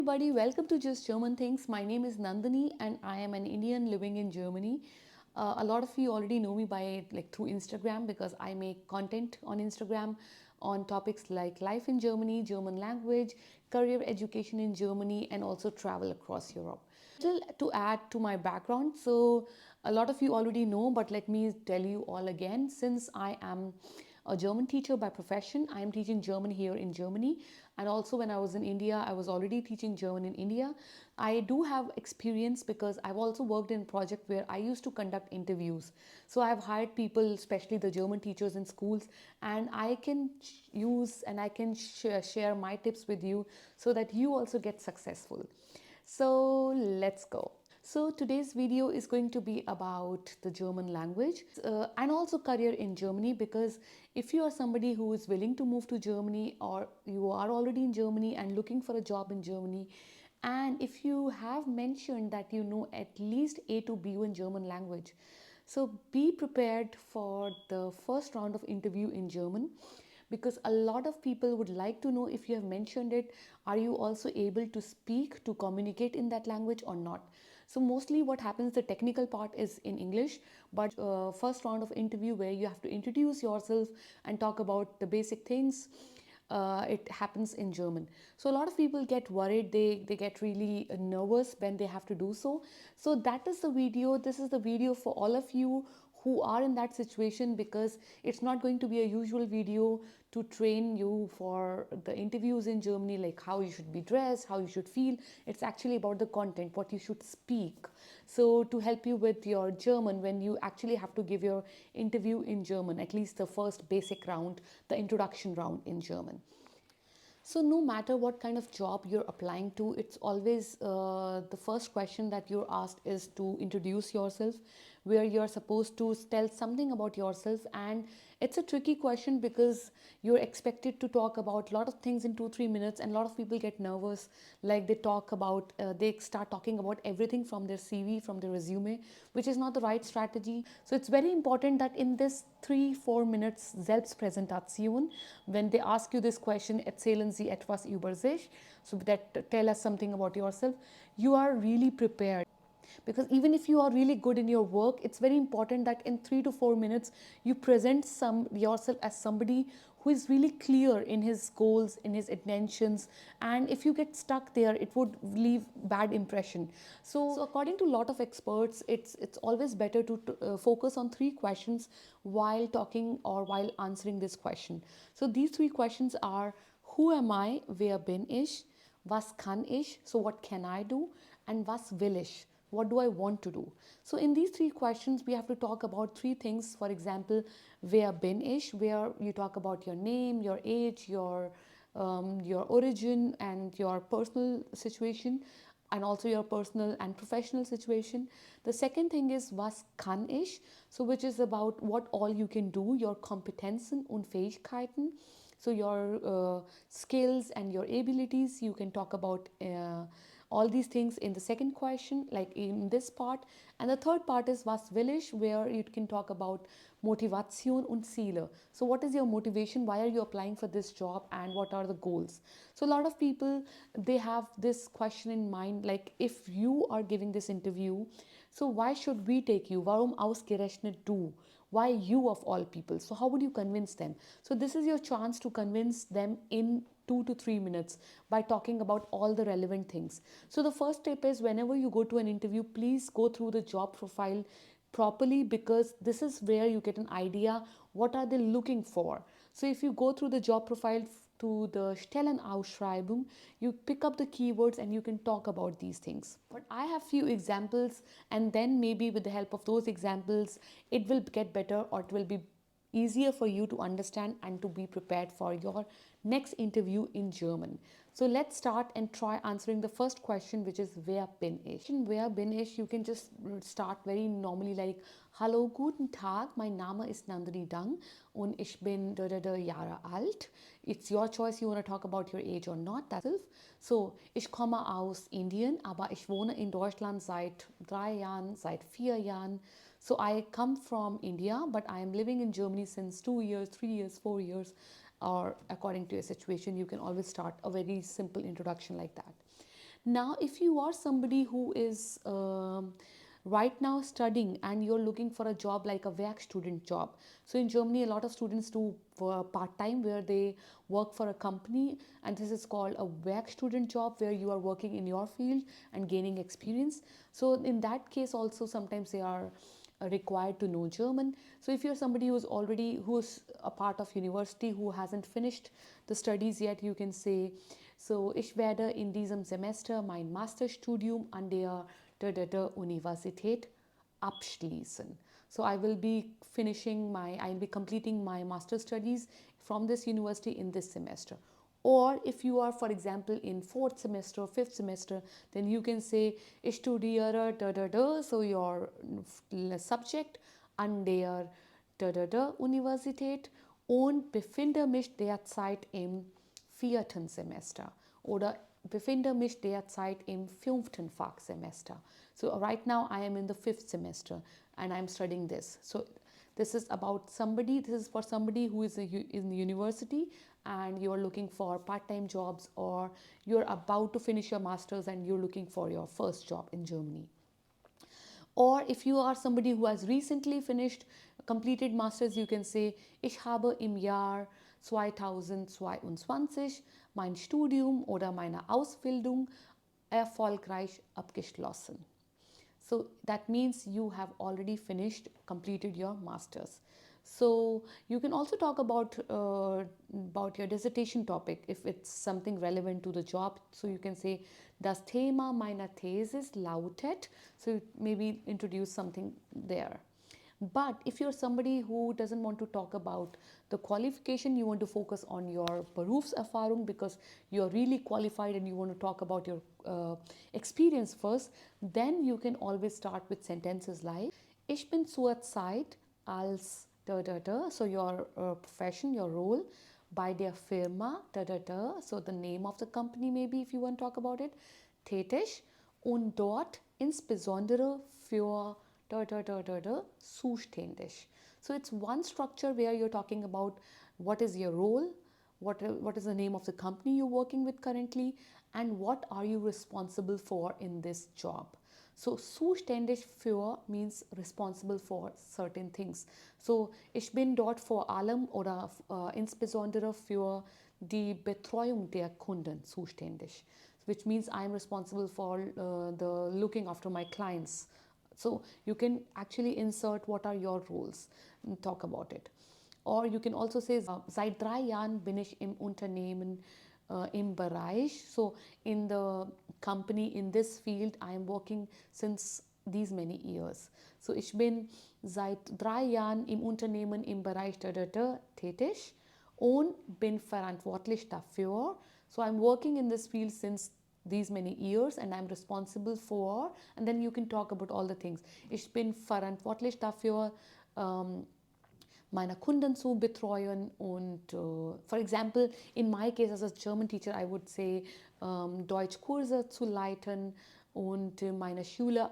Everybody, welcome to Just German Things. My name is Nandini and I am an Indian living in Germany. A lot of you already know me by through Instagram because I make content on Instagram on topics like life in Germany, German language, career education in Germany, and also travel across Europe. Little to add to my background, so a lot of you already know, but let me tell you all again. Since I am a German teacher by profession, I am teaching German here in Germany, and also when I was in India, I was already teaching German in India. I do have experience because I've also worked in a project where I used to conduct interviews. So I've hired people, especially the German teachers in schools, and I can use and I can share my tips with you so that you also get successful. So let's go. So today's video is going to be about the German language and also career in Germany, because if you are somebody who is willing to move to Germany, or you are already in Germany and looking for a job in Germany, and if you have mentioned that you know at least A to B1 German language, so be prepared for the first round of interview in German, because a lot of people would like to know, if you have mentioned it, are you also able to speak, to communicate in that language or not. So mostly what happens, the technical part is in English, but first round of interview where you have to introduce yourself and talk about the basic things, it happens in German. So a lot of people get worried, they get really nervous when they have to do so. So that is the video. This is the video for all of you who are in that situation, because it's not going to be a usual video to train you for the interviews in Germany, like how you should be dressed, how you should feel. It's actually about the content, what you should speak. So to help you with your German when you actually have to give your interview in German, at least the first basic round, the introduction round in German. So, no matter what kind of job you're applying to, it's always the first question that you're asked is to introduce yourself, where you're supposed to tell something about yourself. And it's a tricky question because you're expected to talk about a lot of things in 2 3 minutes, and a lot of people get nervous. Like they start talking about everything from their CV, from their resume, which is not the right strategy. So, it's very important that in this 3 4 minutes Selbstpräsentation, when they ask you this question, Erzählen Sie etwas über sich, so that tell us something about yourself, you are really prepared. Because even if you are really good in your work, it's very important that in 3 to 4 minutes you present yourself as somebody who is really clear in his goals, in his intentions. And if you get stuck there, it would leave bad impression. So according to a lot of experts, it's always better to focus on 3 questions while talking or while answering this question. So these 3 questions are: who am I, wer bin ich, was kann ich, so what can I do, and was will ich, what do I want to do. So in these 3 questions we have to talk about 3 things. For example, wer bin ich, where you talk about your name, your age, your origin and your personal situation, and also your personal and professional situation. The second thing is was kann ich, so which is about what all you can do, your Kompetenzen und Fähigkeiten. So your skills and your abilities, you can talk about all these things in the second question, like in this part. And the third part is was will ich, where you can talk about Motivation und Ziele. So what is your motivation, why are you applying for this job, and what are the goals. So a lot of people, they have this question in mind, like if you are giving this interview, so why should we take you, warum ausgerechnet du, why you of all people. So how would you convince them? So this is your chance to convince them in 2 to 3 minutes by talking about all the relevant things. So the first tip is, whenever you go to an interview, please go through the job profile properly, because this is where you get an idea what are they looking for. So if you go through the job profile to the Stellenausschreibung, you pick up the keywords and you can talk about these things. But I have few examples, and then maybe with the help of those examples it will get better, or it will be easier for you to understand and to be prepared for your next interview in German. So let's start and try answering the first question, which is wer bin ich. In wer bin ich, you can just start very normally, like hallo, guten Tag, mein Name ist Nandini Dang und ich bin Jahre alt. It's your choice, you want to talk about your age or not. That's it. So, ich komme aus Indien, aber ich wohne in Deutschland seit 3 Jahren, seit 4 Jahren. So I come from India, but I am living in Germany since 2 years, 3 years, 4 years, or according to your situation, you can always start a very simple introduction like that. Now, if you are somebody who is right now studying and you're looking for a job like a Werkstudent job, so in Germany, a lot of students do part time where they work for a company, and this is called a Werkstudent job where you are working in your field and gaining experience. So, in that case, also sometimes they are required to know German. So if you're somebody who's a part of university who hasn't finished the studies yet, you can say, so ich werde in diesem Semester mein Masterstudium an der Universität abschließen. So I'll be completing my master studies from this university in this semester. Or if you are, for example, in fourth semester, fifth semester, then you can say, ich studiere so your subject an der Universität und befinde mich derzeit im vierten Semester oder befinde mich derzeit im fünften Fachsemester. So right now I am in the fifth semester and I'm studying this. So this is for somebody who is in the university and you're looking for part-time jobs, or you're about to finish your masters and you're looking for your first job in Germany. Or if you are somebody who has recently completed masters, you can say, ich habe im Jahr 2022 mein Studium oder meine Ausbildung erfolgreich abgeschlossen. So that means you have already completed your masters. So you can also talk about your dissertation topic if it's something relevant to the job. So you can say, das Thema meiner Thesis lautet. So maybe introduce something there. But if you're somebody who doesn't want to talk about the qualification, you want to focus on your Berufserfahrung because you're really qualified and you want to talk about your experience first, then you can always start with sentences like, ich bin zurzeit als so your profession, your role, bei der Firma so the name of the company maybe if you want to talk about it, tätig und dort insbesondere für zuständig. So it's one structure where you're talking about what is your role, what is the name of the company you're working with currently, and what are you responsible for in this job. So zuständig für means responsible for certain things. So ich bin dort vor allem oder insbesondere für die Betreuung der Kunden zuständig, which means I'm responsible for the looking after my clients. So you can actually insert what are your roles and talk about it. Or you can also say, seit 3 Jahren bin ich im Unternehmen im Bereich. So in the company, in this field, I am working since these many years. So ich bin seit 3 Jahren im Unternehmen im Bereich tätig und bin verantwortlich dafür. So I'm working in this field since these many years and I'm responsible for, and then you can talk about all the things. Ich bin verantwortlich dafür, meine Kunden zu betreuen und for example, in my case as a German teacher, I would say Deutschkurse zu leiten und meine Schüler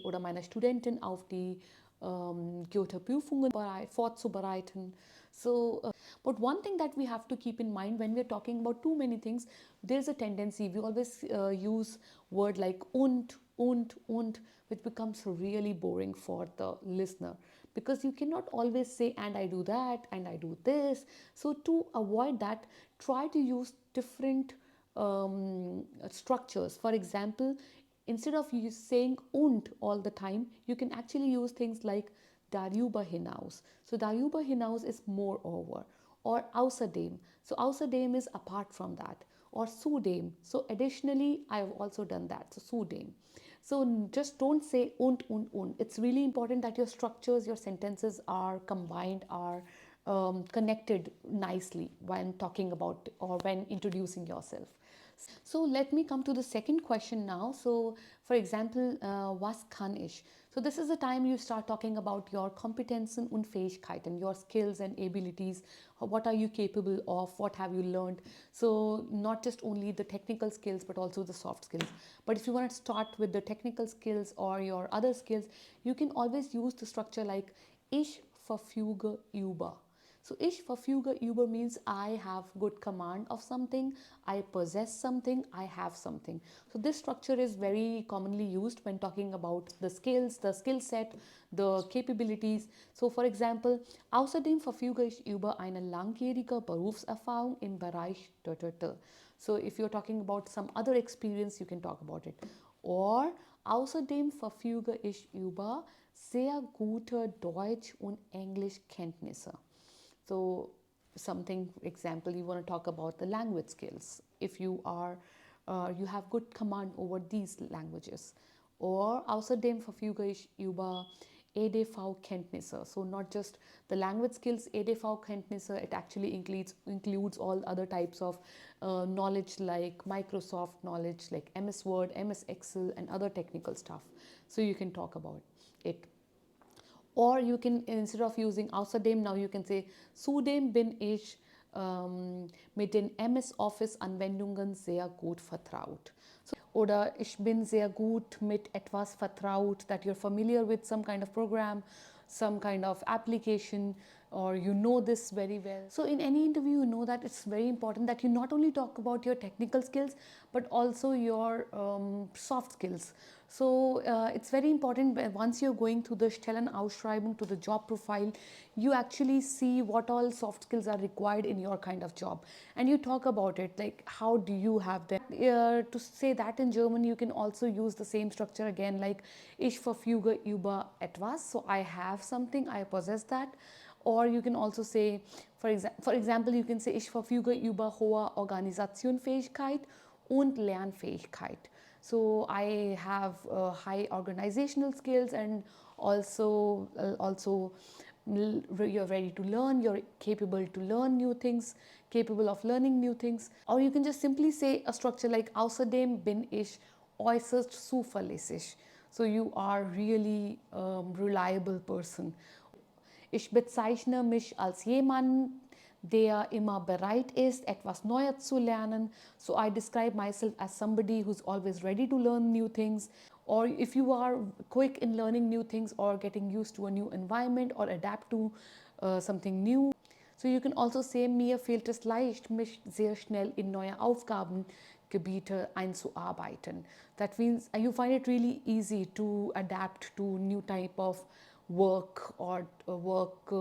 oder meine Studenten auf die Goethe-Prüfungen vorzubereiten. So, but one thing that we have to keep in mind when we're talking about too many things, there's a tendency, we always use word like und, which becomes really boring for the listener because you cannot always say, and I do that, and I do this. So to avoid that, try to use different structures. For example, instead of you saying und all the time, you can actually use things like darüber hinaus. So darüber hinaus is moreover, or außerdem. So außerdem is apart from that, or zudem. So additionally, I have also done that. So zudem. So just don't say und. It's really important that your structures, your sentences are combined, are connected nicely when talking about or when introducing yourself. So let me come to the second question now. So for example, was kann ich? So this is the time you start talking about your Kompetenzen und Fähigkeiten, your skills and abilities. What are you capable of? What have you learned? So not just only the technical skills, but also the soft skills. But if you want to start with the technical skills or your other skills, you can always use the structure like ich verfüge über. So ich verfüge über means I have good command of something, I possess something, I have something. So this structure is very commonly used when talking about the skills, the skill set, the capabilities. So for example, außerdem verfüge ich über eine langjährige Berufserfahrung im Bereich t. So if you're talking about some other experience, you can talk about it. Or außerdem verfüge ich über sehr gute Deutsch- und Englischkenntnisse. So something example, you want to talk about the language skills. If you have good command over these languages. Or außerdem verfüge ich über EDV-Kenntnisse. So not just the language skills, EDV-Kenntnisse, it actually includes all other types of knowledge like Microsoft knowledge, like MS Word, MS Excel, and other technical stuff. So you can talk about it. Or you can, instead of using außerdem, now you can say zudem bin ich mit den MS Office Anwendungen sehr gut vertraut. So, oder ich bin sehr gut mit etwas vertraut, that you're familiar with some kind of program, some kind of application, or you know this very well. So in any interview, you know that it's very important that you not only talk about your technical skills but also your soft skills. So it's very important once you're going through the Stellenausschreibung, to the job profile, you actually see what all soft skills are required in your kind of job, and you talk about it, like how do you have them. To say that in German, you can also use the same structure again, like ich verfüge über etwas, so I have something, I possess that. Or you can also say, for example, you can say ich verfüge über hohe Organisationfähigkeit und Lernfähigkeit. So I have high organizational skills, and also you're ready to learn, you're capable to learn new things, capable of learning new things. Or you can just simply say a structure like außerdem bin ich äußerst zuverlässig. So you are really reliable person. Ich bezeichne mich als jemand, der immer bereit ist, etwas Neues zu lernen. So I describe myself as somebody who's always ready to learn new things. Or if you are quick in learning new things or getting used to a new environment or adapt to something new. So you can also say, mir fällt es leicht, mich sehr schnell in neue Aufgabengebiete einzuarbeiten. That means you find it really easy to adapt to new type of work or work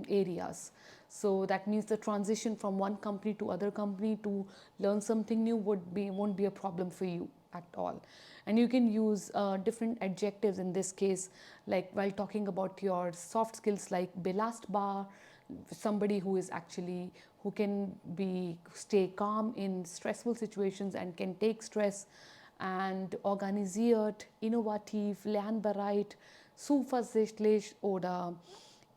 areas. So that means the transition from one company to other company to learn something new won't be a problem for you at all. And you can use different adjectives in this case, like while talking about your soft skills, like belastbar, somebody who is actually who can stay calm in stressful situations and can take stress, and organisiert, innovativ, lernbereit, zuversichtlich oder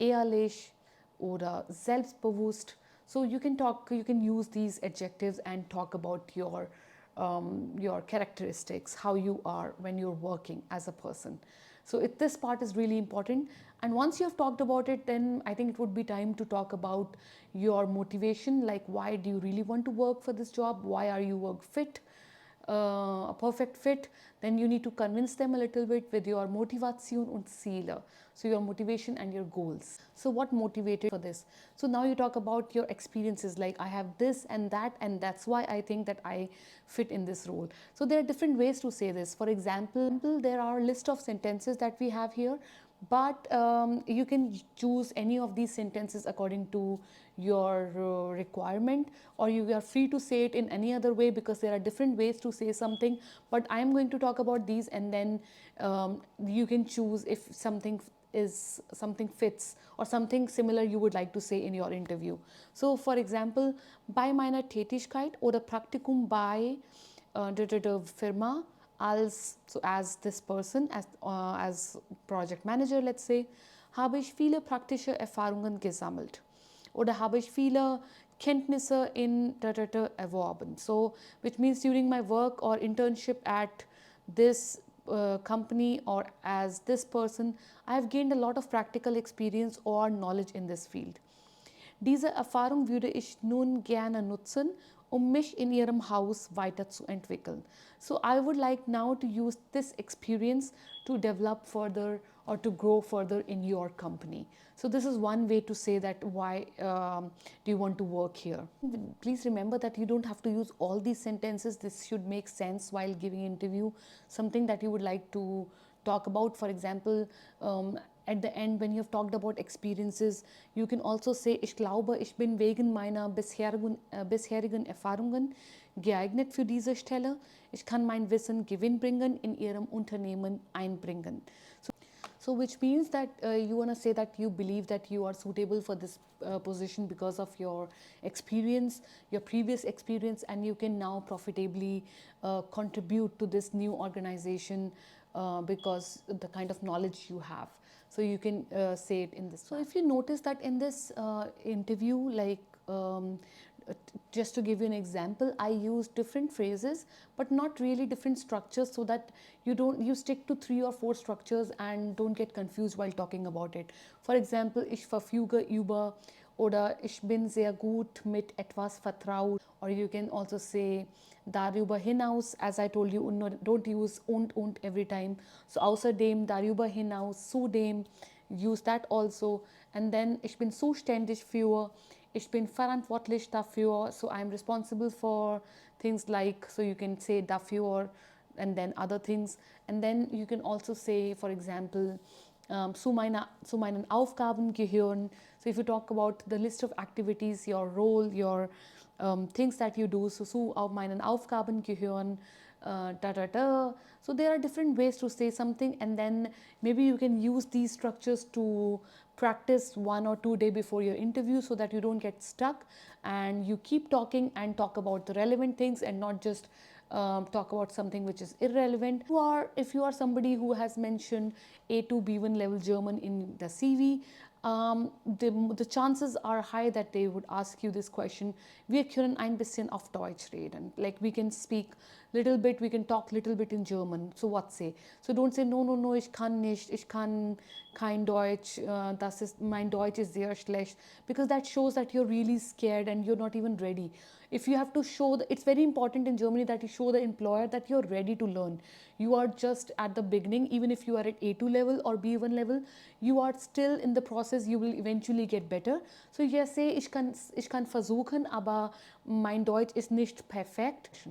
ehrlich oder selbstbewusst. So you can use these adjectives and talk about your characteristics, how you are when you're working as a person. So this part is really important. And once you have talked about it, then I think it would be time to talk about your motivation, like why do you really want to work for this job? Why are you work fit? A perfect fit. Then you need to convince them a little bit with your Motivation und Ziele. So your motivation and your goals. So what motivated for this? So now you talk about your experiences, like I have this and that's why I think that I fit in this role. So there are different ways to say this. For example, there are a list of sentences that we have here, but you can choose any of these sentences according to your requirement, or you are free to say it in any other way, because there are different ways to say something. But I am going to talk about these, and then you can choose if something fits or something similar you would like to say in your interview. So for example, bei meiner Tätigkeit oder Praktikum bei der Firma as this person, as project manager, let's say, habe ich viele praktische Erfahrungen gesammelt oder habe ich viele Kenntnisse in erworben. So which means during my work or internship at this company or as this person, I have gained a lot of practical experience or knowledge in this field. Diese Erfahrung würde ich nun gerne nutzen, mich in ihrem Haus weiterzuentwickeln. So I would like now to use this experience to develop further or to grow further in your company. So this is one way to say that why do you want to work here. Please remember that you don't have to use all these sentences. This should make sense while giving interview. Something that you would like to talk about, for example, at the end when you have talked about experiences, you can also say, ich glaube, ich bin wegen meiner bisherigen Erfahrungen geeignet für diese Stelle. Ich kann mein Wissen gewinnbringend in ihrem Unternehmen einbringen. So which means that you want to say that you believe that you are suitable for this position because of your experience, your previous experience, and you can now profitably contribute to this new organization because the kind of knowledge you have. So you can say it in this. So if you notice that in this interview, like just to give you an example, I use different phrases but not really different structures, so that you stick to 3 or 4 structures and don't get confused while talking about it. For example, ich verfüge über, oder ich bin sehr gut mit etwas vertraut, or you can also say darüber hinaus. As I told you, don't use und every time. So außerdem, darüber hinaus, zudem, use that also. And then ich bin zuständig für, ich bin verantwortlich dafür, so I'm responsible for things like, so you can say dafür and then other things. And then you can also say, for example, zu meinen Aufgaben gehören. So if you talk about the list of activities, your role, your things that you do, so zu meinen Aufgaben gehören, da da da. So there are different ways to say something, and then maybe you can use these structures to practice 1 or 2 days before your interview, so that you don't get stuck and you keep talking and talk about the relevant things and not just talk about something which is irrelevant. If you are somebody who has mentioned A2 B1 level German in the CV, the chances are high that they would ask you this question: wir können ein bisschen auf Deutsch reden. Like, we can speak little bit, we can talk little bit in German. So what say? So don't say no, ich kann nicht, ich kann kein Deutsch, mein Deutsch ist sehr schlecht, because that shows that you're really scared and you're not even ready. If you have to show, it's very important in Germany that you show the employer that you're ready to learn. You are just at the beginning. Even if you are at A2 level or B1 level, you are still in the process. You will eventually get better. So you say, ich kann versuchen, aber mein Deutsch ist nicht perfekt.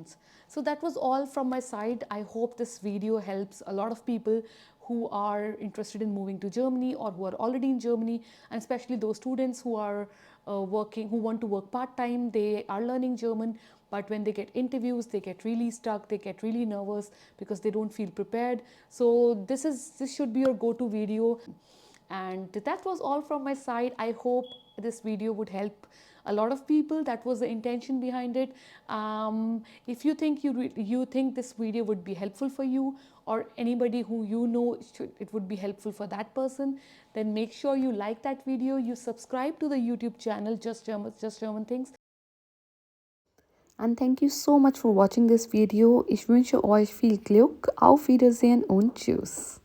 So that was all from my side. I hope this video helps a lot of people who are interested in moving to Germany or who are already in Germany, and especially those students who are who want to work part-time. They are learning German, but when they get interviews, they get really stuck, they get really nervous because they don't feel prepared. So this should be your go-to video. And that was all from my side. I hope this video would help a lot of people. That was the intention behind it. If you think you think this video would be helpful for you, or anybody who you know it would be helpful for that person, then make sure you like that video, you subscribe to the YouTube channel Just German Things. And thank you so much for watching this video. Ich wünsche euch viel Glück. Auf Wiedersehen und tschüss.